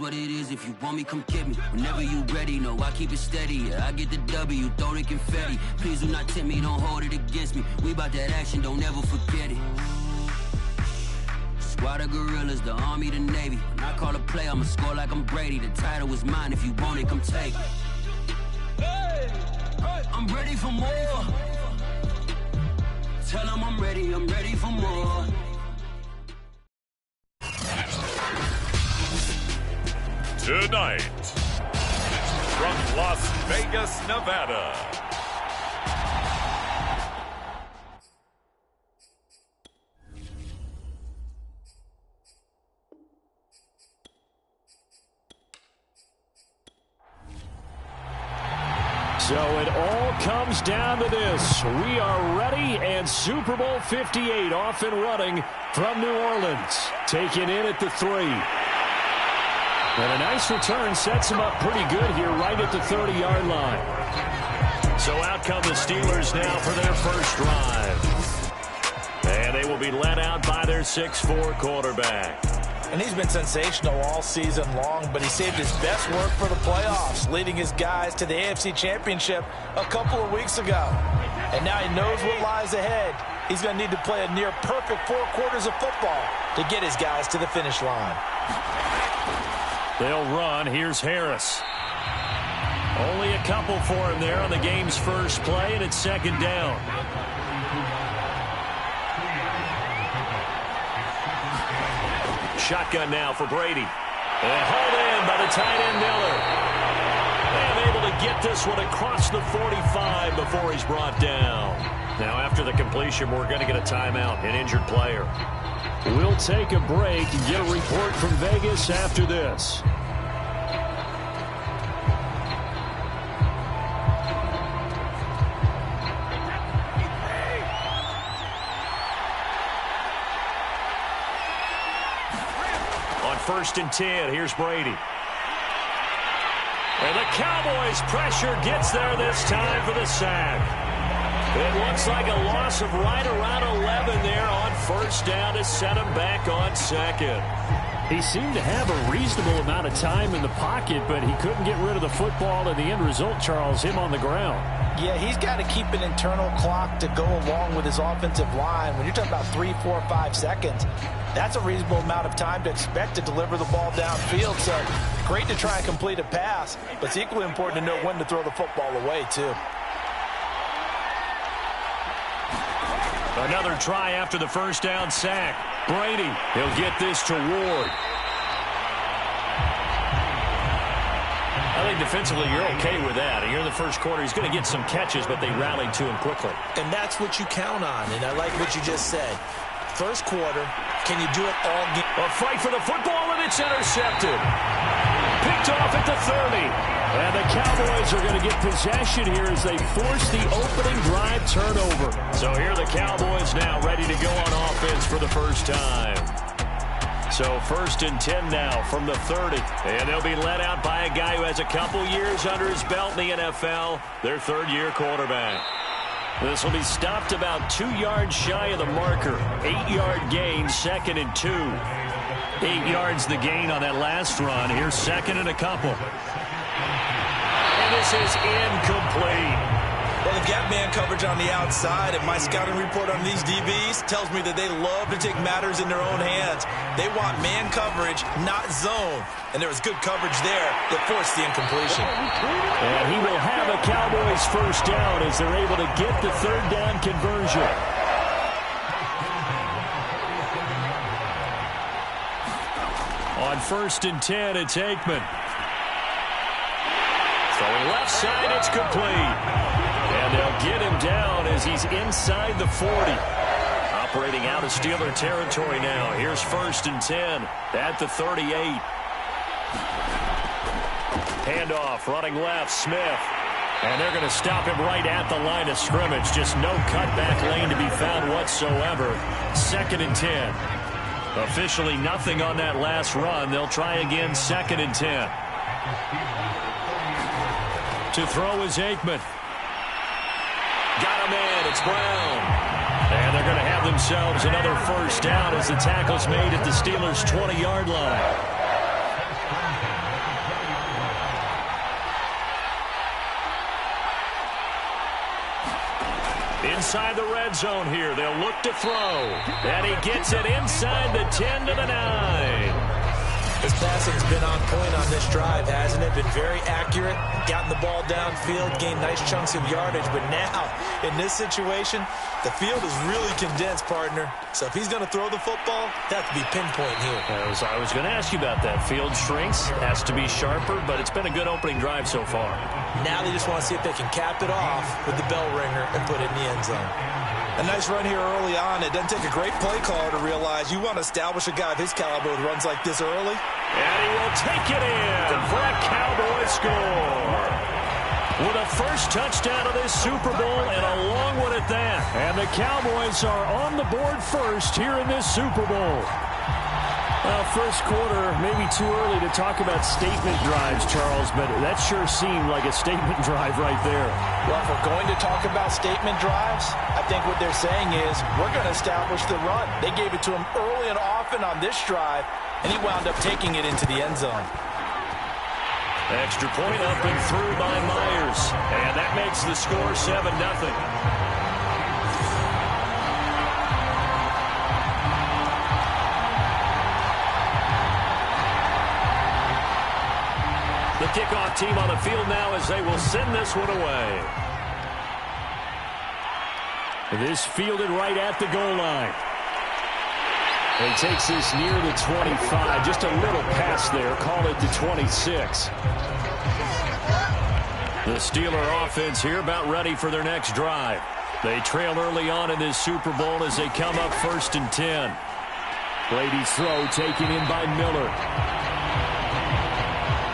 what it is. If you want me, come get me. Whenever you ready, no, I keep it steady. Yeah, I get the W, throw the confetti. Please do not tempt me, don't hold it against me. We bout that action, don't ever forget it. Squad of gorillas, the army, the navy. When I call a play, I'ma score like I'm Brady. The title is mine, if you want it, come take it. I'm ready for more. Tell them I'm ready for more. Tonight, from Las Vegas, Nevada. So it all comes down to this. We are ready, and Super Bowl 58 off and running from New Orleans. Taken in at the 3. And a nice return sets him up pretty good here right at the 30-yard line. So out come the Steelers now for their first drive. And they will be led out by their 6'4" quarterback. And he's been sensational all season long, but he saved his best work for the playoffs, leading his guys to the AFC Championship a couple of weeks ago. And now he knows what lies ahead. He's going to need to play a near-perfect 4 quarters of football to get his guys to the finish line. They'll run. Here's Harris. Only a couple for him there on the game's first play, and it's second down. Shotgun now for Brady. And hauled in by the tight end Miller. And able to get this one across the 45 before he's brought down. Now after the completion, we're going to get a timeout, an injured player. We'll take a break and get a report from Vegas after this. First and 10. Here's Brady. And the Cowboys' pressure gets there this time for the sack. It looks like a loss of right around 11 there on first down to set him back on second. He seemed to have a reasonable amount of time in the pocket, but he couldn't get rid of the football, and the end result, Charles, him on the ground. Yeah, he's got to keep an internal clock to go along with his offensive line. When you're talking about 3, 4, 5 seconds, that's a reasonable amount of time to expect to deliver the ball downfield. So great to try and complete a pass, but it's equally important to know when to throw the football away, too. Another try after the first down sack. Brady, he'll get this to Ward. I think defensively you're okay with that. Here in the first quarter, he's going to get some catches, but they rallied to him quickly. And that's what you count on, and I like what you just said. First quarter, can you do it all game? A fight for the football, and it's intercepted. Picked off at the 30. And the Cowboys are going to get possession here as they force the opening drive turnover. So here are the Cowboys now ready to go on offense for the first time. So first and 10 now from the 30. And they'll be led out by a guy who has a couple years under his belt in the NFL, their third-year quarterback. This will be stopped about 2 yards shy of the marker. 8-yard gain, second and 2. 8 yards the gain on that last run. Here's second and a couple. And this is incomplete. Well, they've got man coverage on the outside, and my scouting report on these DBs tells me that they love to take matters in their own hands. They want man coverage, not zone. And there was good coverage there that forced the incompletion. And he will have a Cowboys first down as they're able to get the third down conversion. On first and 10, it's Aikman. Throwing left side, it's complete. And they'll get him down as he's inside the 40. Operating out of Steeler territory now. Here's first and 10 at the 38. Handoff, running left, Smith. And they're going to stop him right at the line of scrimmage. Just no cutback lane to be found whatsoever. Second and 10. Officially nothing on that last run. They'll try again, second and 10. To throw is Aikman. Got a man, it's Brown. And they're going to have themselves another first down as the tackle's made at the Steelers' 20-yard line. Inside the red zone here. They'll look to throw. And he gets it inside the 10 to the 9. His passing's been on point on this drive, hasn't it? Been very accurate, gotten the ball downfield, gained nice chunks of yardage. But now, in this situation, the field is really condensed, partner. So if he's going to throw the football, that could be pinpoint here. I was going to ask you about that. Field shrinks, has to be sharper, but it's been a good opening drive so far. Now they just want to see if they can cap it off with the bell ringer and put it in the end zone. A nice run here early on. It doesn't take a great play caller to realize you want to establish a guy of his caliber with runs like this early. And he will take it in for a Cowboy score. With a first touchdown of this Super Bowl and a long one at that. And the Cowboys are on the board first here in this Super Bowl. Well, first quarter, maybe too early to talk about statement drives, Charles, but that sure seemed like a statement drive right there. Well, if we're going to talk about statement drives, I think what they're saying is we're going to establish the run. They gave it to him early and often on this drive, and he wound up taking it into the end zone. Extra point up and through by Myers, and that makes the score 7-0. The kickoff team on the field now as they will send this one away. This fielded right at the goal line. He takes this near the 25. Just a little pass there. Call it the 26. The Steeler offense here about ready for their next drive. They trail early on in this Super Bowl as they come up 1st and 10. Brady's throw taken in by Miller.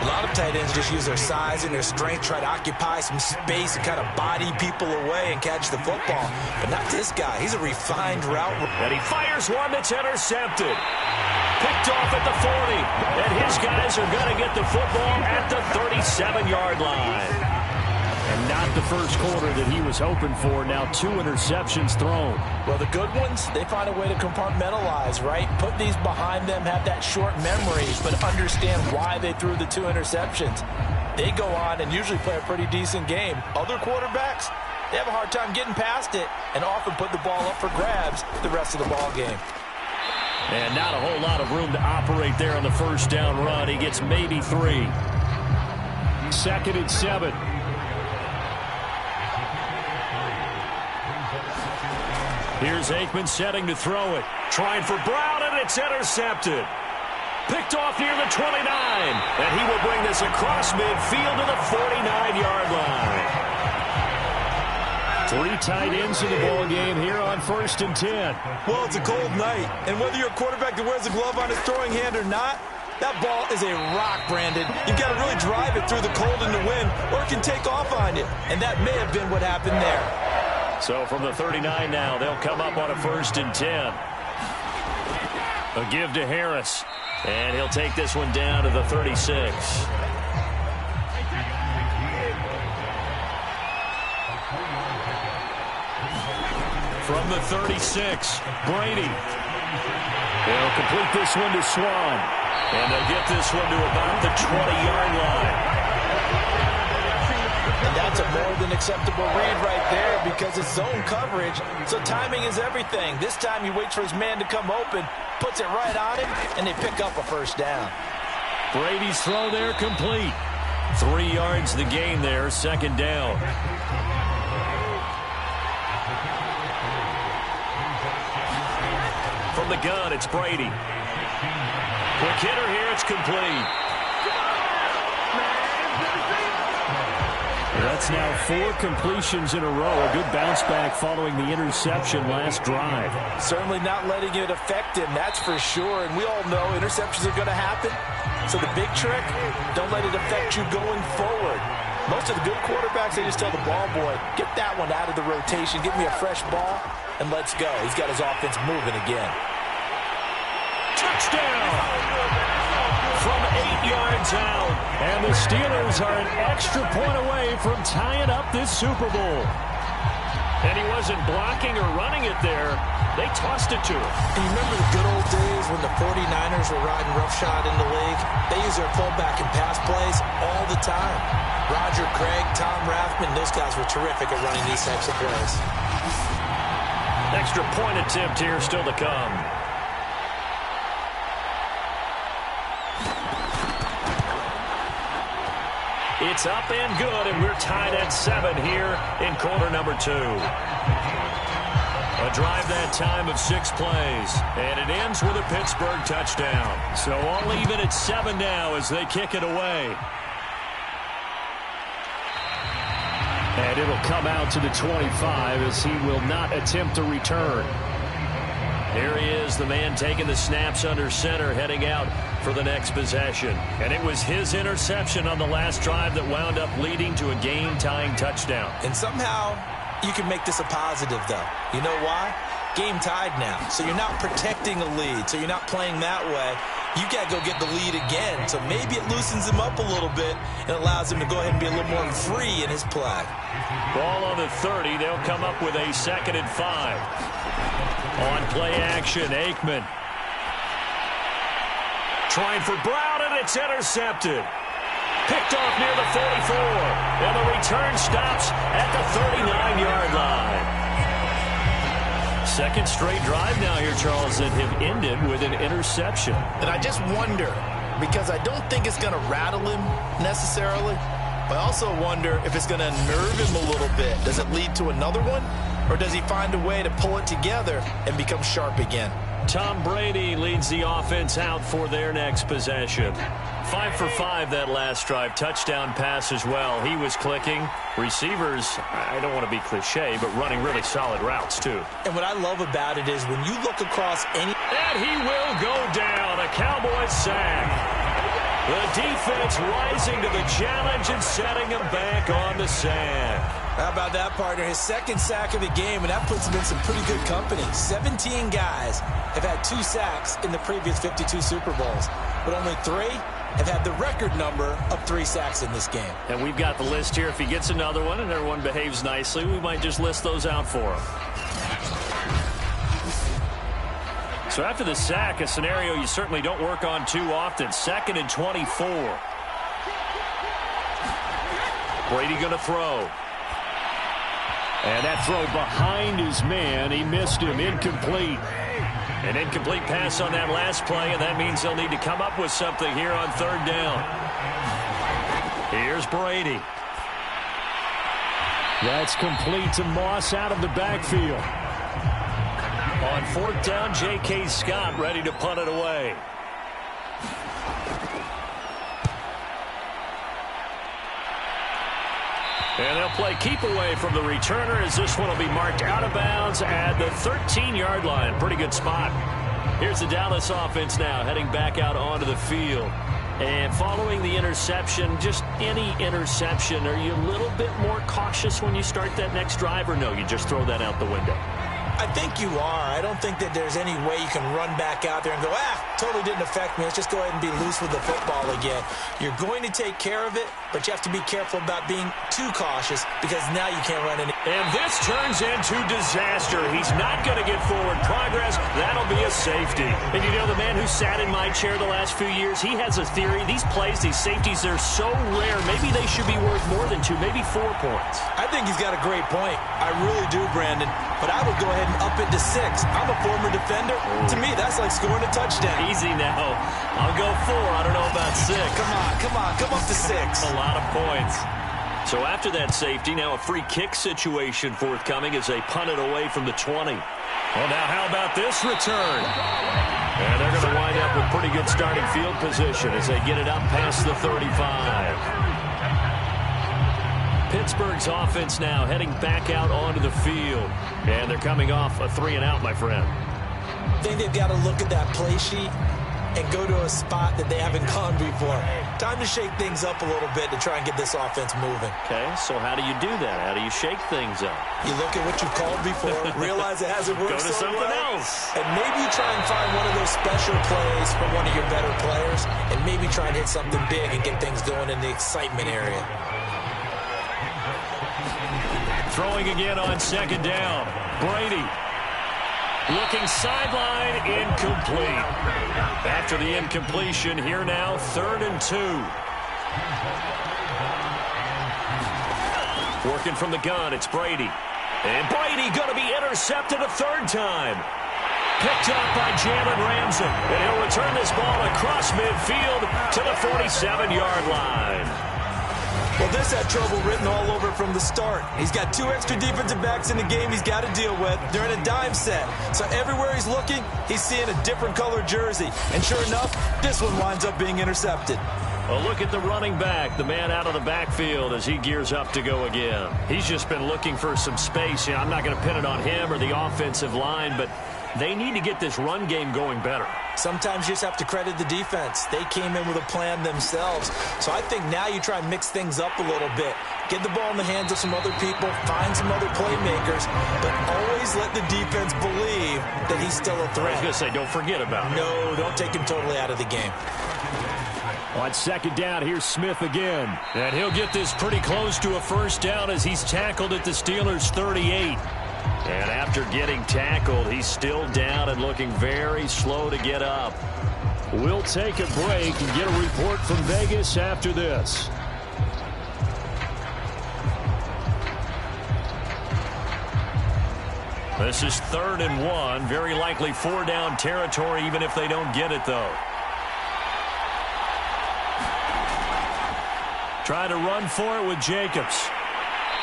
A lot of tight ends just use their size and their strength, try to occupy some space and kind of body people away and catch the football. But not this guy. He's a refined route. And he fires one that's intercepted. Picked off at the 40. And his guys are going to get the football at the 37-yard line. And not the first quarter that he was hoping for. Now 2 interceptions thrown. Well, the good ones, they find a way to compartmentalize, right? Put these behind them, have that short memory, but understand why they threw the 2 interceptions. They go on and usually play a pretty decent game. Other quarterbacks, they have a hard time getting past it and often put the ball up for grabs the rest of the ball game. And not a whole lot of room to operate there on the first down run. He gets maybe 3. 2nd and 7. Here's Aikman setting to throw it. Trying for Brown, and it's intercepted. Picked off near the 29. And he will bring this across midfield to the 49-yard line. 3 tight ends in the ball game here on 1st and 10. Well, it's a cold night, and whether you're a quarterback that wears a glove on his throwing hand or not, that ball is a rock, Brandon. You've got to really drive it through the cold and the wind, or it can take off on you. And that may have been what happened there. So from the 39 now, they'll come up on a 1st and 10. A give to Harris. And he'll take this one down to the 36. From the 36, Brady. They'll complete this one to Swan. And they'll get this one to about the 20-yard line. And that's a more than acceptable read right there because it's zone coverage, so timing is everything. This time he waits for his man to come open, puts it right on him, and they pick up a first down. Brady's throw there complete. 3 yards the gain there, 2nd down. From the gun, it's Brady. Quick hitter here, it's complete. That's now 4 completions in a row. A good bounce back following the interception last drive. Certainly not letting it affect him, that's for sure. And we all know interceptions are going to happen. So the big trick, don't let it affect you going forward. Most of the good quarterbacks, they just tell the ball boy, get that one out of the rotation, give me a fresh ball, and let's go. He's got his offense moving again. Touchdown! From 8 yards out. And the Steelers are an extra point away from tying up this Super Bowl. And he wasn't blocking or running it there. They tossed it to him. And you remember the good old days when the 49ers were riding roughshod in the league? They used their fullback and pass plays all the time. Roger Craig, Tom Rathman, those guys were terrific at running these types of plays. Extra point attempt here still to come. It's up and good, and we're tied at 7 here in quarter number 2. A drive that time of 6 plays, and it ends with a Pittsburgh touchdown. So all even at 7 now as they kick it away. And it'll come out to the 25 as he will not attempt to return. Here he is, the man taking the snaps under center, heading out for the next possession. And it was his interception on the last drive that wound up leading to a game-tying touchdown. And somehow you can make this a positive, though. You know why? Game tied now. So you're not protecting a lead. So you're not playing that way. You got to go get the lead again. So maybe it loosens him up a little bit and allows him to go ahead and be a little more free in his play. Ball on the 30. They'll come up with a 2nd and 5. On play action, Aikman. Trying for Brown, and it's intercepted. Picked off near the 44. And the return stops at the 39-yard line. Second straight drive now here, Charles, that have ended with an interception. And I just wonder, because I don't think it's going to rattle him necessarily, but I also wonder if it's going to unnerve him a little bit. Does it lead to another one? Or does he find a way to pull it together and become sharp again? Tom Brady leads the offense out for their next possession. 5 for 5 that last drive. Touchdown pass as well. He was clicking. Receivers, I don't want to be cliche, but running really solid routes too. And what I love about it is when you look across any... And he will go down. A Cowboys sack. The defense rising to the challenge and setting him back on the sand. How about that, partner? His 2nd sack of the game, and that puts him in some pretty good company. 17 guys have had 2 sacks in the previous 52 Super Bowls, but only 3 have had the record number of 3 sacks in this game. And we've got the list here. If he gets another one and everyone behaves nicely, we might just list those out for him. So after the sack, a scenario you certainly don't work on too often. 2nd and 24. Brady going to throw. And that throw behind his man. He missed him. Incomplete. An incomplete pass on that last play, and that means they'll need to come up with something here on 3rd down. Here's Brady. That's complete to Moss out of the backfield. On 4th down, J.K. Scott ready to punt it away. And they'll play keep away from the returner as this one will be marked out of bounds at the 13-yard line. Pretty good spot. Here's the Dallas offense now heading back out onto the field. And following the interception, just any interception, are you a little bit more cautious when you start that next drive, or no, you just throw that out the window? I think you are. I don't think that there's any way you can run back out there and go, totally didn't affect me. Let's just go ahead and be loose with the football again. You're going to take care of it, but you have to be careful about being too cautious because now you can't run any. And this turns into disaster. He's not going to get forward progress. That'll be a safety. And you know, the man who sat in my chair the last few years, he has a theory. These plays, these safeties, they're so rare. Maybe they should be worth more than 2, maybe 4 points. I think he's got a great point. I really do, Brandon. But I would go ahead and up it to 6. I'm a former defender. To me, that's like scoring a touchdown. Easy now. I'll go 4. I don't know about 6. Come on. Come up to 6. A lot of points. So after that safety, now a free kick situation forthcoming as they punt it away from the 20. Well, now how about this return? And they're going to wind up with pretty good starting field position as they get it up past the 35. Pittsburgh's offense now heading back out onto the field. And they're coming off a 3-and-out, my friend. I think they've got to look at that play sheet and go to a spot that they haven't gone before. Time to shake things up a little bit to try and get this offense moving. Okay, so how do you do that? How do you shake things up? You look at what you've called before, realize it hasn't worked Go to so something well, else. and maybe you try and find one of those special plays from one of your better players, and maybe try and hit something big and get things going in the excitement area. Throwing again on 2nd down. Brady looking sideline, incomplete. After the incompletion, here now, 3rd and 2. Working from the gun, it's Brady. And Brady going to be intercepted a third time. Picked up by Jalen Ramsey. And he'll return this ball across midfield to the 47-yard line. Well, this had trouble written all over from the start. He's got 2 extra defensive backs in the game he's got to deal with during a dime set. So everywhere he's looking, he's seeing a different color jersey. And sure enough, this one winds up being intercepted. Well, look at the running back, the man out of the backfield as he gears up to go again. He's just been looking for some space. You know, I'm not going to pin it on him or the offensive line, but they need to get this run game going better. Sometimes you just have to credit the defense. They came in with a plan themselves. So I think now you try and mix things up a little bit. Get the ball in the hands of some other people, find some other playmakers, but always let the defense believe that he's still a threat. I was going to say, don't forget about him. No, don't take him totally out of the game. On second down, here's Smith again. And he'll get this pretty close to a first down as he's tackled at the Steelers' 38. And after getting tackled, he's still down and looking very slow to get up. We'll take a break and get a report from Vegas after this. This is 3rd and 1. Very likely 4-down territory, even if they don't get it, though. Try to run for it with Jacobs.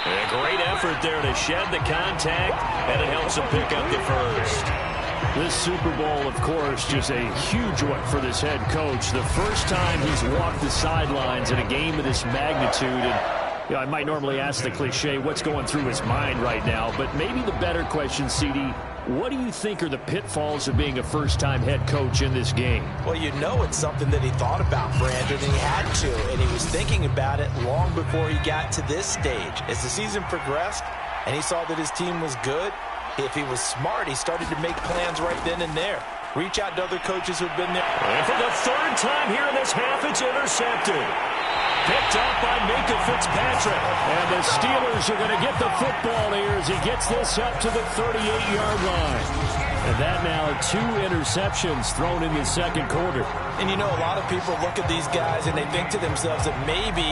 A great effort there to shed the contact, and it helps him pick up the first. This Super Bowl, of course, just a huge one for this head coach. The first time he's walked the sidelines in a game of this magnitude. And, you know, I might normally ask the cliche, what's going through his mind right now? But maybe the better question, CD, what do you think are the pitfalls of being a first-time head coach in this game? Well, you know it's something that he thought about, Brandon, and he had to, and he was thinking about it long before he got to this stage. As the season progressed and he saw that his team was good, if he was smart, he started to make plans right then and there. Reach out to other coaches who've been there. And for the 3rd time here in this half, it's intercepted. Picked up by Minka Fitzpatrick. And the Steelers are going to get the football here as he gets this up to the 38-yard line. And that now 2 interceptions thrown in the second quarter. And you know, a lot of people look at these guys and they think to themselves that maybe,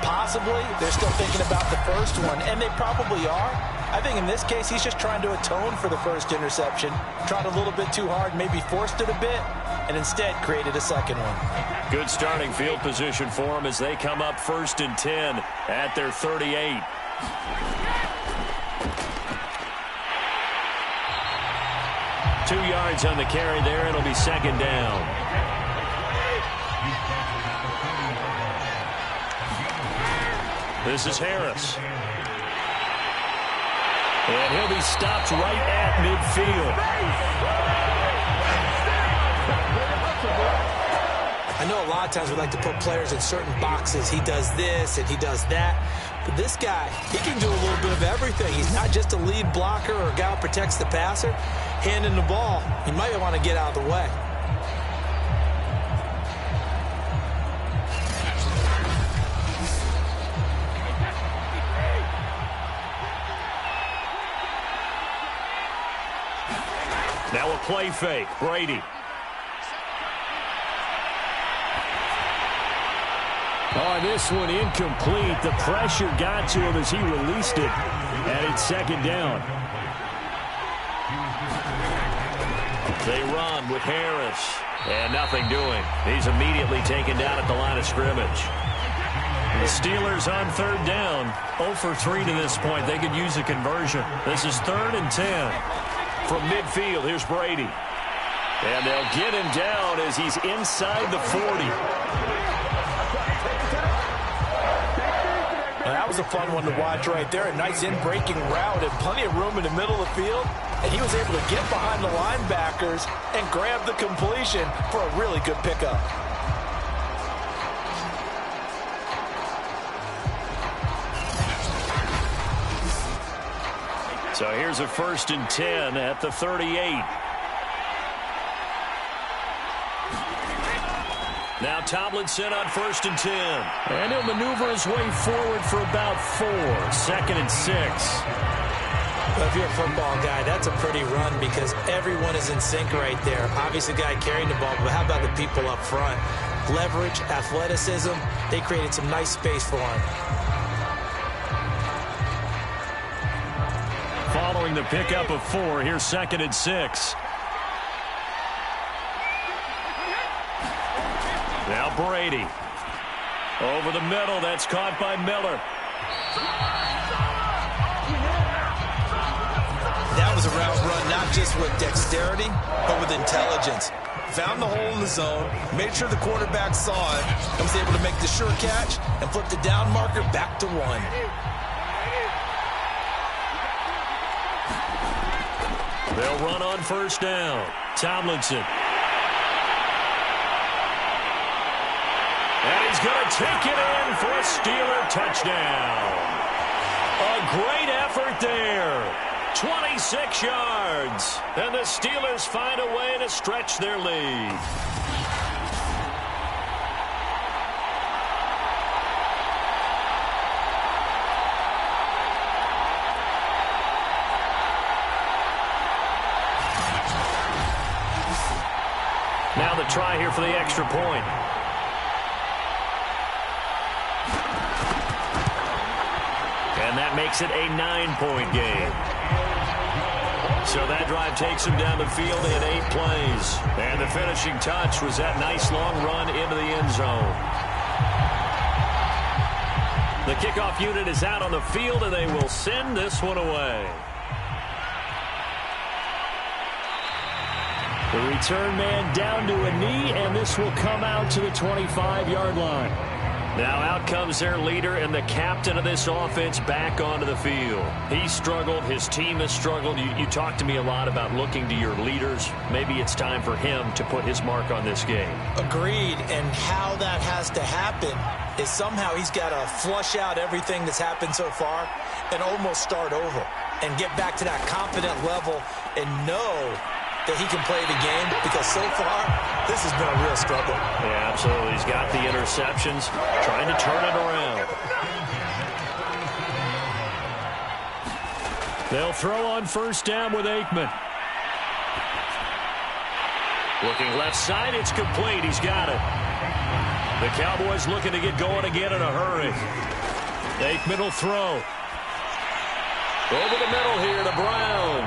possibly, they're still thinking about the first one. And they probably are. I think in this case, he's just trying to atone for the first interception. Tried a little bit too hard, maybe forced it a bit, and instead created a second one. Good starting field position for him as they come up 1st and 10 at their 38. Two yards on the carry there. It'll be 2nd down. This is Harris. And he'll be stopped right at midfield. I know a lot of times we like to put players in certain boxes. He does this and he does that. But this guy, he can do a little bit of everything. He's not just a lead blocker or a guy who protects the passer. Handing the ball, he might want to get out of the way. Now a play fake. Brady. Oh, this one incomplete. The pressure got to him as he released it. And it's 2nd down. They run with Harris. And nothing doing. He's immediately taken down at the line of scrimmage. The Steelers on 3rd down. 0 for 3 to this point. They could use a conversion. This is 3rd and 10. From midfield, here's Brady. And they'll get him down as he's inside the 40. Now, that was a fun one to watch right there. A nice in-breaking route and plenty of room in the middle of the field. And he was able to get behind the linebackers and grab the completion for a really good pickup. So here's a 1st and 10 at the 38. Now Tomlinson on 1st and 10. And he'll maneuver his way forward for about 4. 2nd and 6. Well, if you're a football guy, that's a pretty run because everyone is in sync right there. Obviously, the guy carrying the ball, but how about the people up front? Leverage, athleticism, they created some nice space for him. following the pickup of 4. Here's 2nd and 6. Now Brady. Over the middle. That's caught by Miller. That was a route run, not just with dexterity, but with intelligence. Found the hole in the zone, made sure the quarterback saw it, and was able to make the sure catch and flip the down marker back to 1. They'll run on 1st down. Tomlinson. And he's going to take it in for a Steeler touchdown. A great effort there. 26 yards. And the Steelers find a way to stretch their lead. Now the try here for the extra point. And that makes it a 9-point game. So that drive takes him down the field in 8 plays. And the finishing touch was that nice long run into the end zone. The kickoff unit is out on the field, and they will send this one away. The return man down to a knee, and this will come out to the 25-yard line. Now out comes their leader and the captain of this offense back onto the field. He struggled. His team has struggled. You talked to me a lot about looking to your leaders. Maybe it's time for him to put his mark on this game. Agreed. And how that has to happen is somehow he's got to flush out everything that's happened so far and almost start over and get back to that confident level and know that he can play the game, because so far, this has been a real struggle. Yeah, absolutely. He's got the interceptions, trying to turn it around. They'll throw on 1st down with Aikman. Looking left side, it's complete. He's got it. The Cowboys looking to get going again in a hurry. Aikman will throw. Over the middle here to Brown.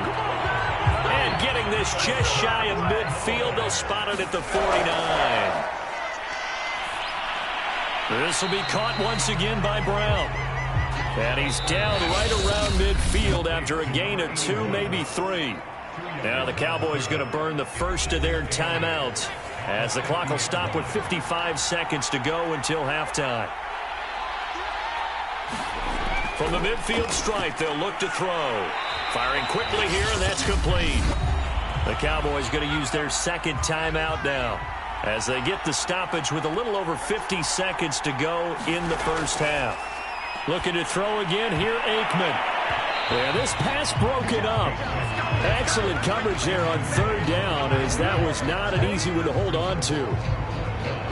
And getting this just shy of midfield. They'll spot it at the 49. This will be caught once again by Brown. And he's down right around midfield after a gain of 2, maybe 3. Now the Cowboys going to burn the first of their timeouts as the clock will stop with 55 seconds to go until halftime. From the midfield stripe, they'll look to throw. Firing quickly here, and that's complete. The Cowboys going to use their 2nd timeout now as they get the stoppage with a little over 50 seconds to go in the first half. Looking to throw again here, Aikman. Yeah, this pass broken up. Excellent coverage there on 3rd down, as that was not an easy one to hold on to.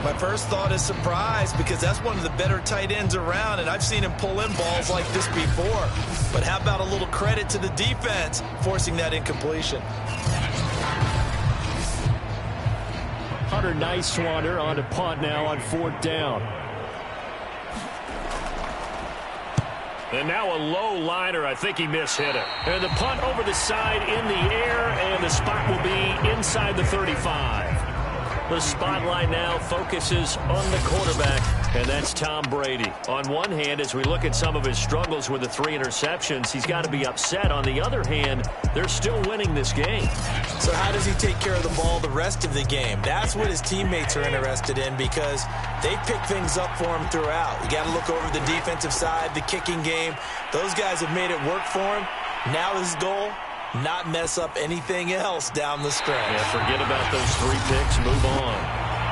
My first thought is surprise, because that's one of the better tight ends around, and I've seen him pull in balls like this before. But how about a little credit to the defense forcing that incompletion? Hunter Nice-Swander on to punt now on 4th down. And now a low liner. I think he mishit it. And the punt over the side in the air, and the spot will be inside the 35. The spotlight now focuses on the quarterback, and that's Tom Brady. On one hand, as we look at some of his struggles with the 3 interceptions, he's got to be upset. On the other hand, they're still winning this game. So how does he take care of the ball the rest of the game? That's what his teammates are interested in, because they pick things up for him throughout. You got to look over the defensive side, the kicking game. Those guys have made it work for him. Now his goal, not mess up anything else down the stretch. Yeah, forget about those 3 picks. Move on.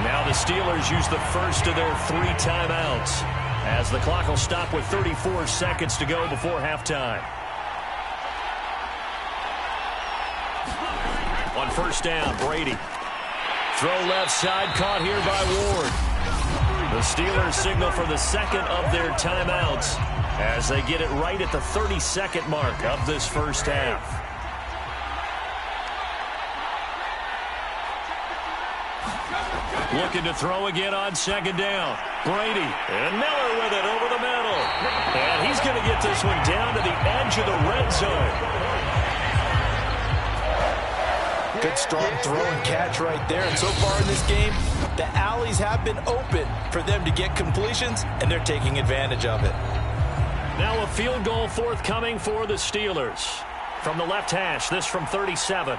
Now the Steelers use the first of their 3 timeouts as the clock will stop with 34 seconds to go before halftime. On 1st down, Brady. Throw left side, caught here by Ward. The Steelers signal for the 2nd of their timeouts as they get it right at the 32nd mark of this first half. Looking to throw again on 2nd down. Brady and Miller with it over the middle. And he's going to get get this one down to the edge of the red zone. Good strong throw and catch right there. And so far in this game, the alleys have been open for them to get completions, and they're taking advantage of it. Now a field goal forthcoming for the Steelers. From the left hash, this from 37.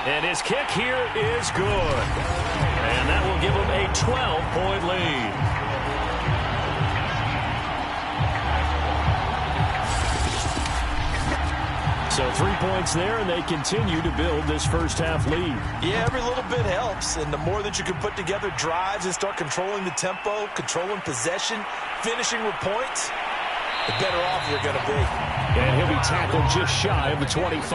And his kick here is good. And that will give him a 12-point lead. So 3 points there, and they continue to build this first-half lead. Yeah, every little bit helps, and the more that you can put together drives and start controlling the tempo, controlling possession, finishing with points, the better off you're going to be. And he'll be tackled just shy of the 25.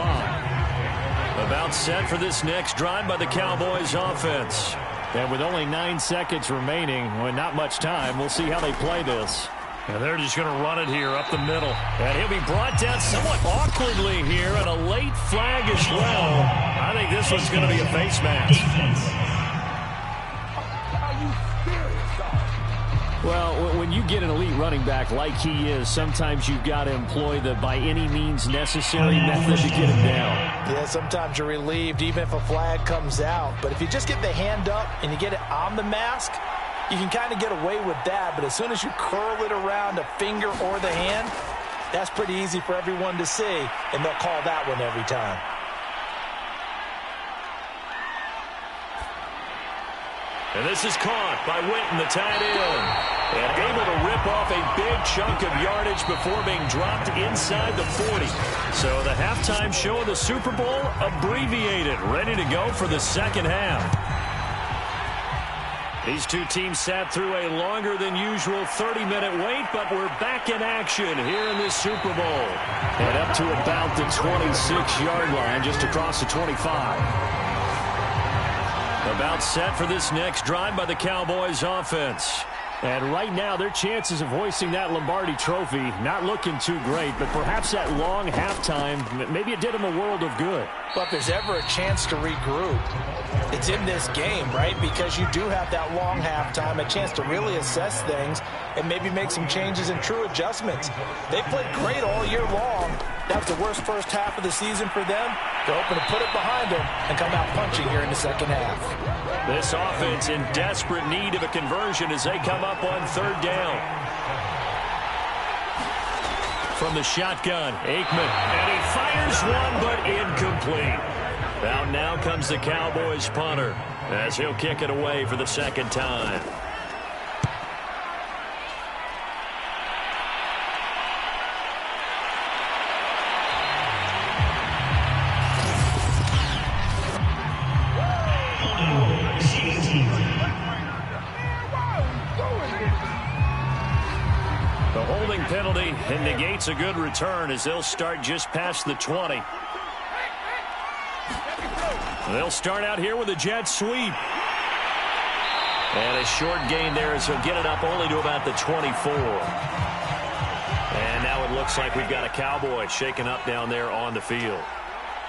About set for this next drive by the Cowboys offense. And with only 9 seconds remaining, well, not much time, we'll see how they play this. And they're just going to run it here up the middle. And he'll be brought down somewhat awkwardly here, and a late flag as well. I think this one's going to be a face mask. Well, when you get an elite running back like he is, sometimes you've got to employ the by any means necessary method to get him down. Yeah, sometimes you're relieved even if a flag comes out. But if you just get the hand up and you get it on the mask, you can kind of get away with that. But as soon as you curl it around a finger or the hand, that's pretty easy for everyone to see, and they'll call that one every time. And this is caught by Witten, the tight end. And able to rip off a big chunk of yardage before being dropped inside the 40. So the halftime show of the Super Bowl abbreviated, ready to go for the second half. These two teams sat through a longer than usual 30-minute wait, but we're back in action here in this Super Bowl. And up to about the 26-yard line, just across the 25. About set for this next drive by the Cowboys offense. And right now, their chances of hoisting that Lombardi trophy not looking too great, but perhaps that long halftime, maybe it did them a world of good. But if there's ever a chance to regroup, it's in this game, right? Because you do have that long halftime, a chance to really assess things and maybe make some changes and true adjustments. They played great all year long. That was the worst first half of the season for them. They're hoping to put it behind them and come out punching here in the second half. This offense in desperate need of a conversion as they come up on third down. From the shotgun, Aikman, and he fires one, but incomplete. Out now comes the Cowboys punter as he'll kick it away for the second time. The holding penalty and negates a good return as they'll start just past the 20. They'll start out here with a jet sweep. And a short gain there as he'll get it up only to about the 24. And now it looks like we've got a Cowboy shaken up down there on the field.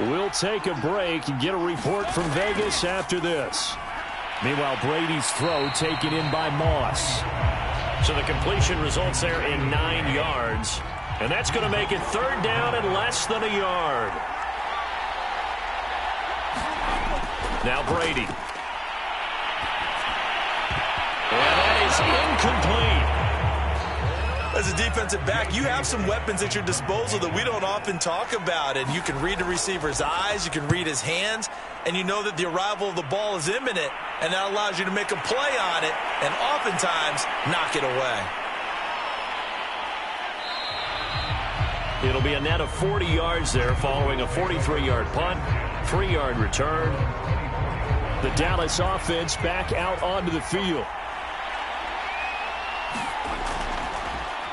We'll take a break and get a report from Vegas after this. Meanwhile, Brady's throw taken in by Moss. So the completion results there in 9 yards. And that's going to make it third down and less than a yard. Now Brady. And that is incomplete. As a defensive back, you have some weapons at your disposal that we don't often talk about. And you can read the receiver's eyes, you can read his hands, and you know that the arrival of the ball is imminent. And that allows you to make a play on it and oftentimes knock it away. It'll be a net of 40 yards there following a 43-yard punt, 3-yard return. The Dallas offense back out onto the field.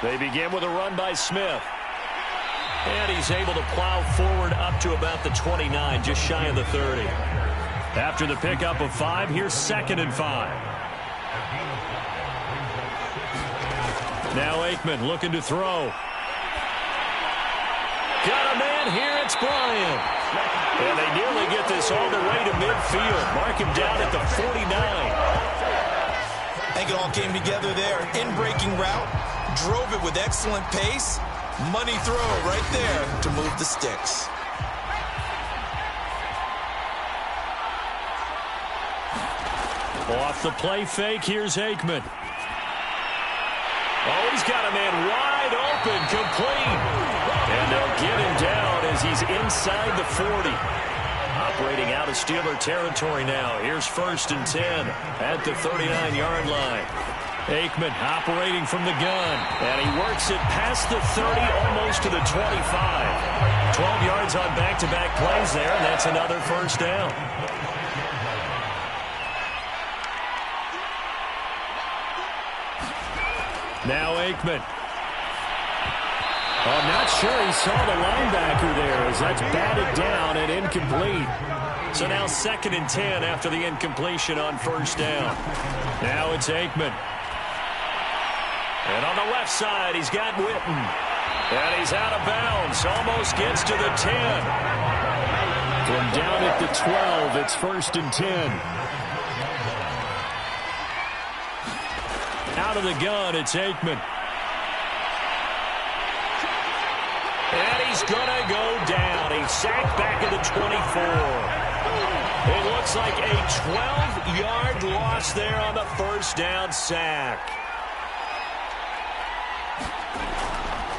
They begin with a run by Smith. And he's able to plow forward up to about the 29, just shy of the 30. After the pickup of 5, here's 2nd and 5. Now Aikman looking to throw. Got a man here, it's Bryant. And they nearly get this all the way to midfield. Mark him down at the 49. I think it all came together there. In-breaking route, drove it with excellent pace. Money throw right there to move the sticks. Off the play fake, here's Aikman. Oh, he's got a man wide open, complete. And they'll get him down as he's inside the 40. Operating out of Steeler territory now. Here's 1st and 10 at the 39-yard line. Aikman operating from the gun. And he works it past the 30, almost to the 25. 12 yards on back-to-back plays there, and that's another 1st down. Now Aikman. Oh, I'm not sure he saw the linebacker there as that's batted down and incomplete. So now 2nd and 10 after the incompletion on 1st down. Now it's Aikman. And on the left side, he's got Witten. And he's out of bounds. Almost gets to the 10. From down at the 12, it's 1st and 10. Out of the gun, it's Aikman. And he's going to go down. He's sacked back at the 24. It looks like a 12-yard loss there on the 1st down sack.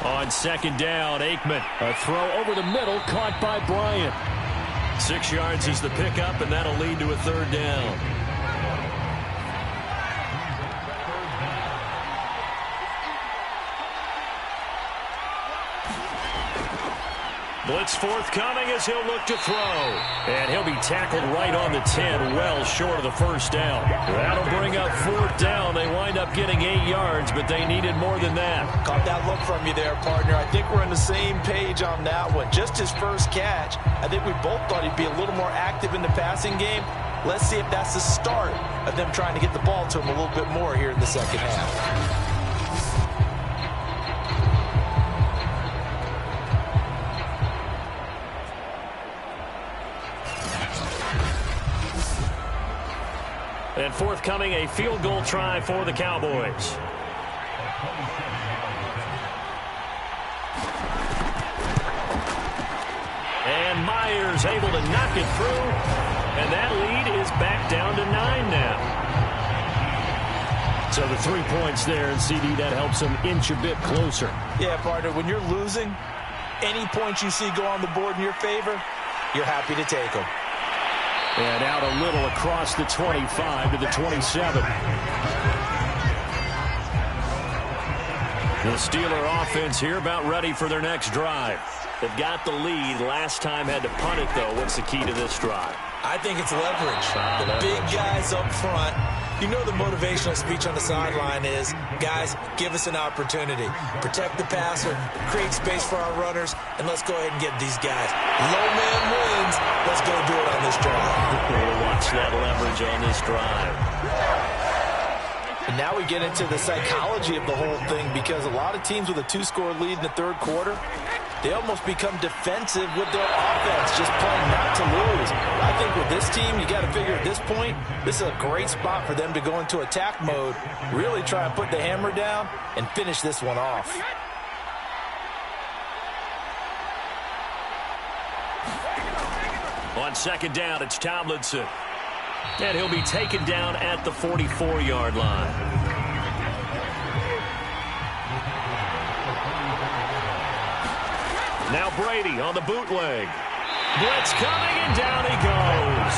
On 2nd down, Aikman. A throw over the middle, caught by Bryant. 6 yards is the pickup, and that'll lead to a 3rd down. Blitz forthcoming as he'll look to throw. And he'll be tackled right on the 10, well short of the 1st down. That'll bring up 4th down. They wind up getting 8 yards, but they needed more than that. Caught that look from you there, partner. I think we're on the same page on that one. Just his first catch. I think we both thought he'd be a little more active in the passing game. Let's see if that's the start of them trying to get the ball to him a little bit more here in the 2nd half. And forthcoming, a field goal try for the Cowboys. And Myers able to knock it through. And that lead is back down to 9 now. So the 3 points there, and CD, that helps them inch a bit closer. Yeah, partner, when you're losing, any points you see go on the board in your favor, you're happy to take them. And out a little across the 25 to the 27. The Steeler offense here about ready for their next drive. They've got the lead. Last time had to punt it, though. What's the key to this drive? I think it's leverage. The big guys up front. You know the motivational speech on the sideline is, guys, give us an opportunity. Protect the passer, create space for our runners, and let's go ahead and get these guys. Low man wins. Let's go do it on this drive. We'll watch that leverage on this drive. And now we get into the psychology of the whole thing, because a lot of teams with a 2-score lead in the 3rd quarter, they almost become defensive with their offense, just playing not to lose. I think with this team, you got to figure at this point, this is a great spot for them to go into attack mode, really try and put the hammer down and finish this one off. On 2nd down, it's Tomlinson. And he'll be taken down at the 44-yard line. Now Brady on the bootleg. Blitz coming, and down he goes.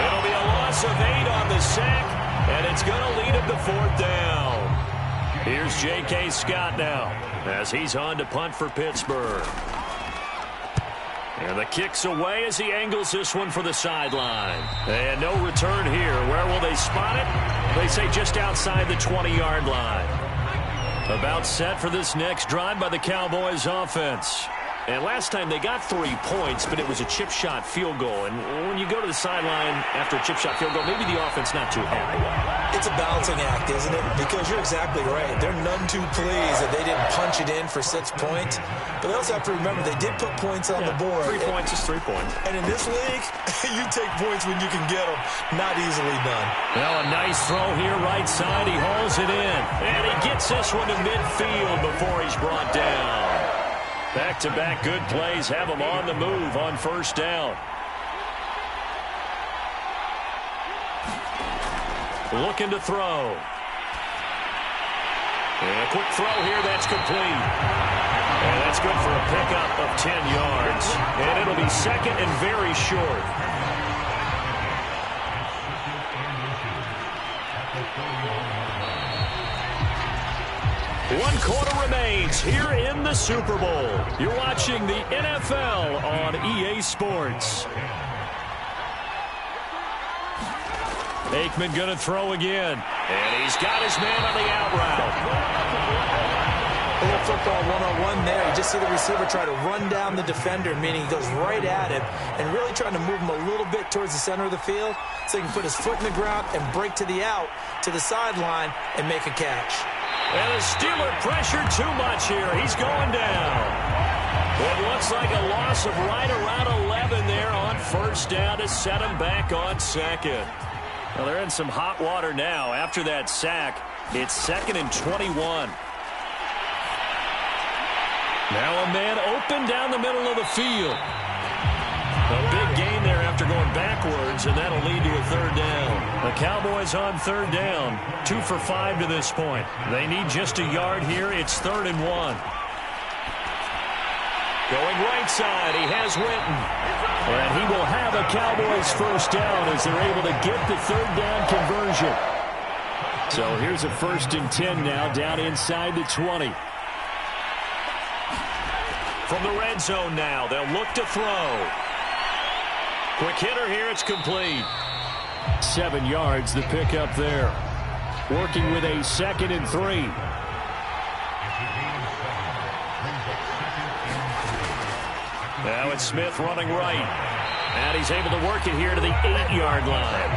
It'll be a loss of 8 on the sack, and it's going to lead him to 4th down. Here's J.K. Scott now as he's on to punt for Pittsburgh. And the kick's away as he angles this one for the sideline. And no return here. Where will they spot it? They say just outside the 20-yard line. About set for this next drive by the Cowboys offense. And last time they got 3 points, but it was a chip shot field goal. And when you go to the sideline after a chip shot field goal, maybe the offense not too happy. It's a balancing act, isn't it? Because you're exactly right. They're none too pleased that they didn't punch it in for 6 points. But they also have to remember they did put points on the board. 3 points is 3 points. And in this league, you take points when you can get them. Not easily done. Well, a nice throw here, right side. He hauls it in. And he gets this one to midfield before he's brought down. Back-to-back good plays have him on the move on first down. Looking to throw. And a quick throw here, that's complete. And that's good for a pickup of 10 yards. And it'll be second and very short. One quarter remains here in the Super Bowl. You're watching the NFL on EA Sports. Aikman going to throw again. And he's got his man on the out route. A little football one-on-one there. You just see the receiver try to run down the defender, meaning he goes right at him and really trying to move him a little bit towards the center of the field so he can put his foot in the ground and break to the out, to the sideline, and make a catch. And the Steeler pressured too much here. He's going down. It looks like a loss of right around 11 there on first down to set him back on second. Well, they're in some hot water now. After that sack, it's second and 21. Now a man open down the middle of the field. A big gain there after going backwards, and that'll lead to a third down. The Cowboys on third down, 2 for 5 to this point. They need just a yard here. It's 3rd and 1. Going right side, he has Winton. And he will have a Cowboys first down as they're able to get the third down conversion. So here's a 1st and 10 now, down inside the 20. From the red zone now, they'll look to throw. Quick hitter here, it's complete. 7 yards, the pickup there. Working with a 2nd and 3. Now it's Smith running right. And he's able to work it here to the 8-yard line.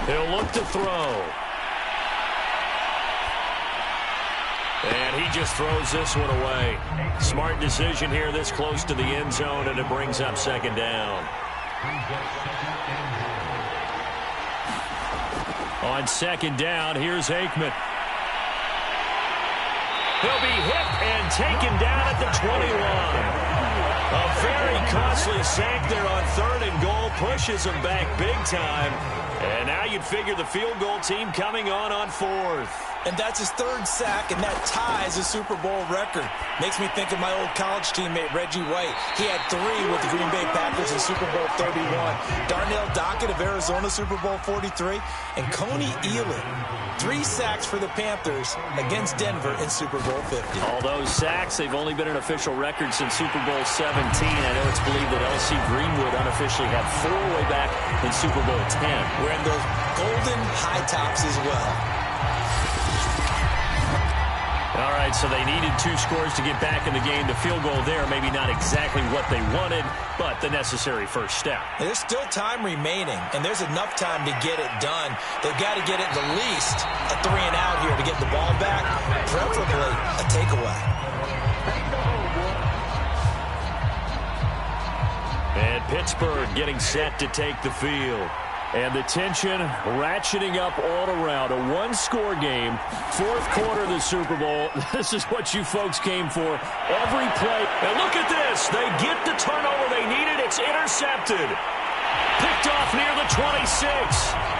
He'll look to throw. And he just throws this one away. Smart decision here this close to the end zone, and it brings up 2nd down. On 2nd down, here's Aikman. He'll be hit and taken down at the 21. A very costly sack there on 3rd and goal. Pushes him back big time. And now you'd figure the field goal team coming on 4th. And that's his 3rd sack, and that ties a Super Bowl record. Makes me think of my old college teammate, Reggie White. He had 3 with the Green Bay Packers in Super Bowl 31. Darnell Dockett of Arizona, Super Bowl 43. And Coney Ealy, 3 sacks for the Panthers against Denver in Super Bowl 50. All those sacks, they've only been an official record since Super Bowl 17. I know it's believed that L.C. Greenwood unofficially had 4 way back in Super Bowl 10. Wearing those golden high tops as well. All right, so they needed 2 scores to get back in the game. The field goal there, maybe not exactly what they wanted, but the necessary first step. There's still time remaining, and there's enough time to get it done. They've got to get it the least a 3 and out here to get the ball back, preferably a takeaway. And Pittsburgh getting set to take the field. And the tension ratcheting up all around. A 1-score game, 4th quarter of the Super Bowl. This is what you folks came for. Every play. And look at this. They get the turnover they needed. It's intercepted. Picked off near the 26.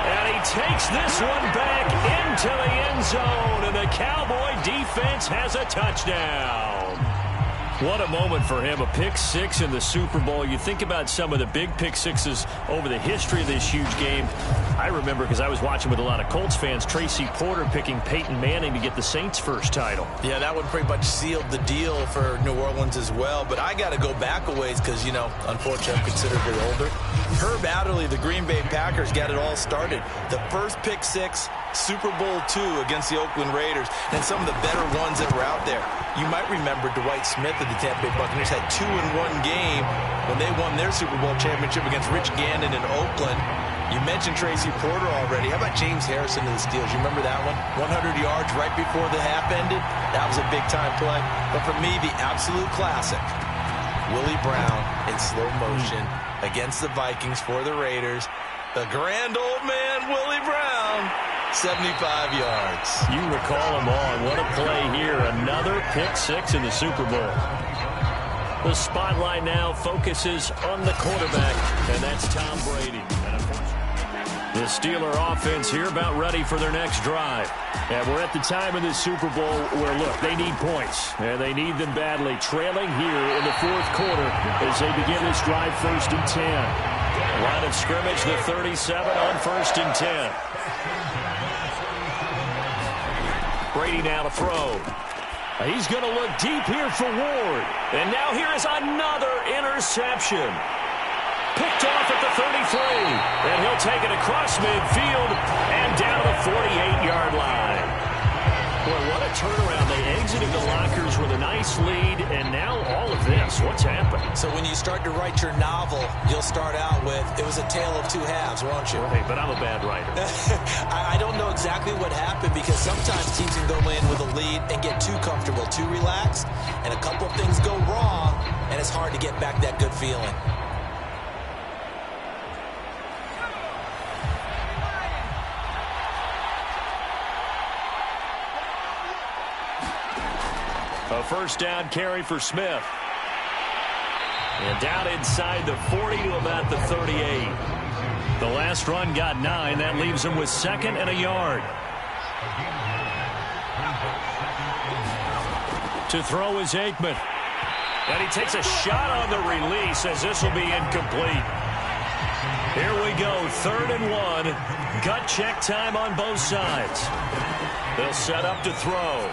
And he takes this one back into the end zone. And the Cowboy defense has a touchdown. What a moment for him, a pick 6 in the Super Bowl. You think about some of the big pick 6s over the history of this huge game. I remember, because I was watching with a lot of Colts fans, Tracy Porter picking Peyton Manning to get the Saints' first title. Yeah, that one pretty much sealed the deal for New Orleans as well. But I got to go back a ways because, you know, unfortunately I'm considerably older. Herb Adderley, the Green Bay Packers, got it all started. The first pick 6, Super Bowl II against the Oakland Raiders, and some of the better ones that were out there. You might remember Dwight Smith of the Tampa Bay Buccaneers had 2 in one game when they won their Super Bowl championship against Rich Gannon in Oakland. You mentioned Tracy Porter already. How about James Harrison to the Steelers? You remember that one? 100 yards right before the half ended. That was a big-time play. But for me, the absolute classic, Willie Brown in slow motion against the Vikings for the Raiders. The grand old man, Willie Brown, 75 yards. You recall them all. What a play here. Another pick six in the Super Bowl. The spotlight now focuses on the quarterback, and that's Tom Brady. The Steeler offense here about ready for their next drive. And we're at the time of this Super Bowl where, look, they need points. And they need them badly. Trailing here in the fourth quarter as they begin this drive 1st and 10. Line of scrimmage, the 37 on 1st and 10. Brady now to throw. He's going to look deep here for Ward. And now here is another interception. Picked off at the 33. And he'll take it across midfield and down the 48-yard line. Boy, what a turnaround. They exited the lockers with a nice lead, and now all of this. What's happened? So when you start to write your novel, you'll start out with, it was a tale of two halves, won't you? Right, but I'm a bad writer. I don't know exactly what happened because sometimes teams can go in with a lead and get too comfortable, too relaxed, and a couple of things go wrong, and it's hard to get back that good feeling. A first down carry for Smith. And down inside the 40 to about the 38. The last run got 9. That leaves him with 2nd and a yard. To throw is Aikman. And he takes a shot on the release as this will be incomplete. Here we go, 3rd and 1. Gut check time on both sides. They'll set up to throw.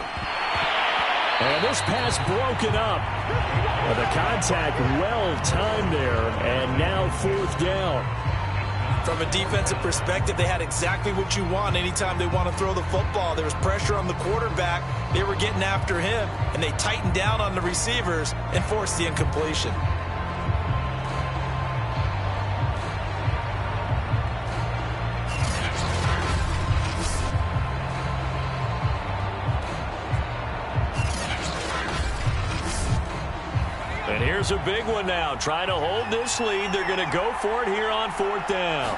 And this pass broken up. The contact well-timed there, and now 4th down. From a defensive perspective, they had exactly what you want anytime they want to throw the football. There was pressure on the quarterback. They were getting after him, and they tightened down on the receivers and forced the incompletion. And here's a big one now. Trying to hold this lead. They're going to go for it here on 4th down.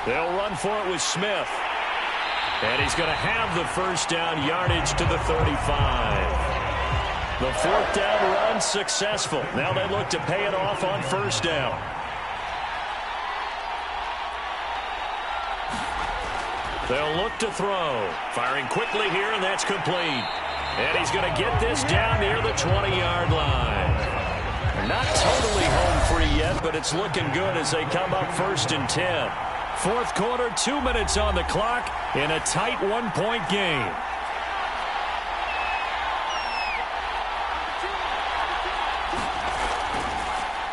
They'll run for it with Smith. And he's going to have the first down yardage to the 35. The 4th down run successful. Now they look to pay it off on 1st down. They'll look to throw. Firing quickly here, and that's complete. And he's going to get this down near the 20-yard line. Not totally home free yet, but it's looking good as they come up 1st and 10. 4th quarter, 2 minutes on the clock in a tight 1-point game.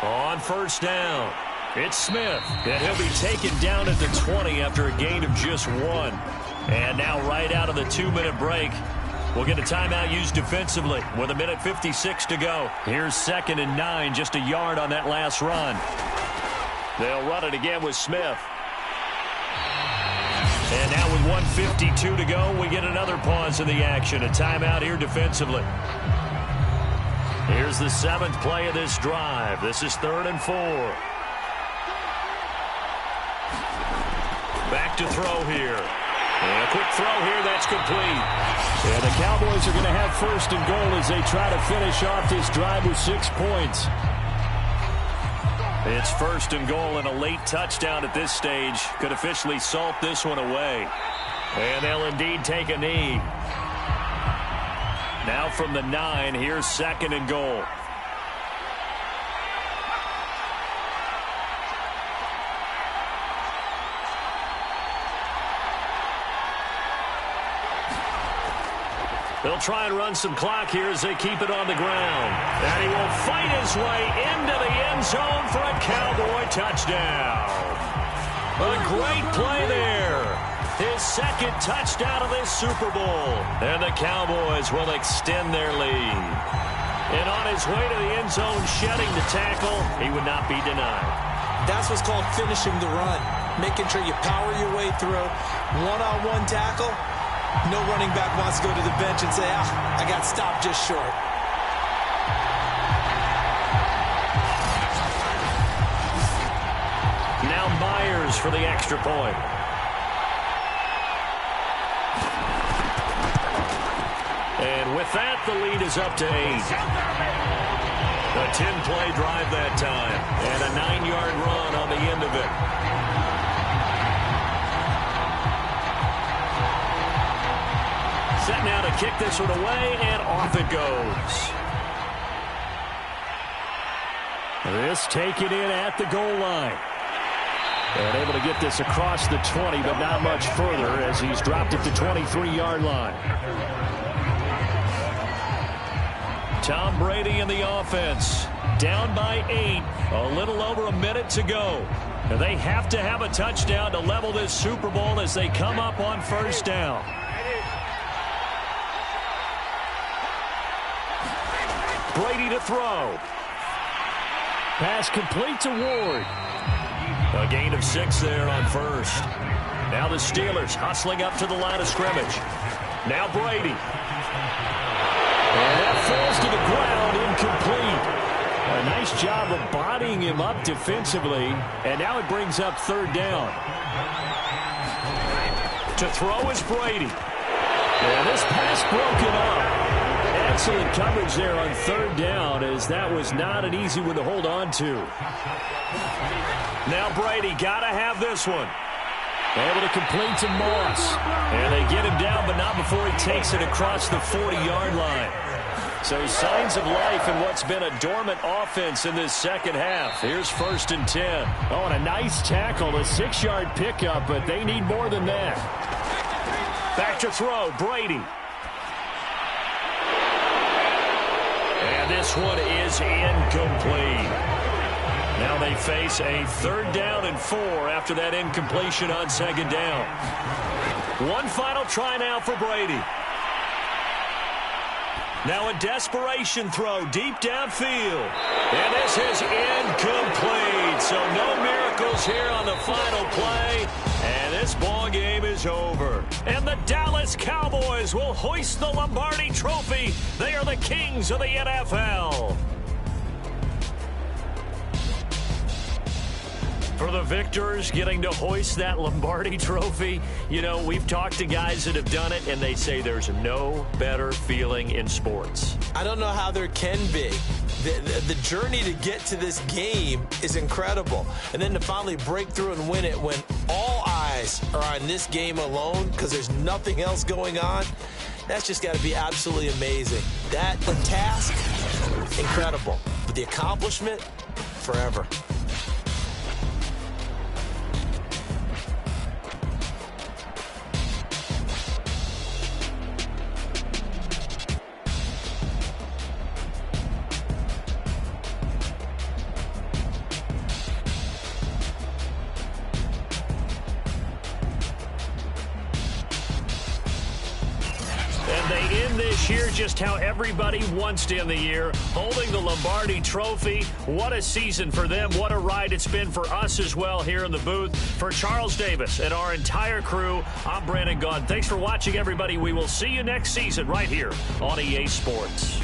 On 1st down, it's Smith. And he'll be taken down at the 20 after a gain of just 1. And now right out of the 2-minute break, we'll get a timeout used defensively with 1:56 to go. Here's 2nd and 9, just a yard on that last run. They'll run it again with Smith. And now with 1:52 to go, we get another pause in the action. A timeout here defensively. Here's the 7th play of this drive. This is 3rd and 4. Back to throw here. And a quick throw here, that's complete. And the Cowboys are going to have 1st and goal as they try to finish off this drive with 6 points. It's 1st and goal, and a late touchdown at this stage could officially salt this one away. And they'll indeed take a knee. Now from the 9, here's 2nd and goal. They'll try and run some clock here as they keep it on the ground. And he will fight his way into the end zone for a Cowboy touchdown. A great play there. His 2nd touchdown of this Super Bowl. And the Cowboys will extend their lead. And on his way to the end zone, shedding the tackle, he would not be denied. That's what's called finishing the run, making sure you power your way through. One-on-one tackle, no running back wants to go to the bench and say, I got stopped just short. Now Myers for the extra point. And with that, the lead is up to 8. A 10-play drive that time, and a 9-yard run on the end of it. Set now to kick this one away, and off it goes. This taken in at the goal line. And able to get this across the 20, but not much further as he's dropped at the 23-yard line. Tom Brady in the offense, down by 8, a little over a minute to go. And they have to have a touchdown to level this Super Bowl as they come up on first down. Brady to throw. Pass complete to Ward. A gain of 6 there on first. Now the Steelers hustling up to the line of scrimmage. Now Brady. And that falls to the ground, incomplete. A nice job of bodying him up defensively, and now it brings up third down. To throw is Brady. And this pass broken up. Excellent coverage there on third down, as that was not an easy one to hold on to. Now Brady got to have this one. Able to complete to Moss. And they get him down, but not before he takes it across the 40-yard line. So signs of life in what's been a dormant offense in this second half. Here's 1st and 10. Oh, and a nice tackle, a 6-yard pickup, but they need more than that. Back to throw, Brady. And this one is incomplete. Now they face a 3rd down and 4 after that incompletion on 2nd down. One final try now for Brady. Now a desperation throw deep downfield. And this is incomplete. So no miracles here on the final play. And this ball game is over. And the Dallas Cowboys will hoist the Lombardi Trophy. They are the kings of the NFL. For the victors getting to hoist that Lombardi Trophy, you know, we've talked to guys that have done it, and they say there's no better feeling in sports. I don't know how there can be. The journey to get to this game is incredible. And then to finally break through and win it when all eyes are on this game alone because there's nothing else going on, that's just got to be absolutely amazing. The task, incredible. But the accomplishment, forever. Just how everybody wants to end the year, holding the Lombardi Trophy. What a season for them. What a ride it's been for us as well here in the booth. For Charles Davis and our entire crew, I'm Brandon Gaudin. Thanks for watching, everybody. We will see you next season right here on EA Sports.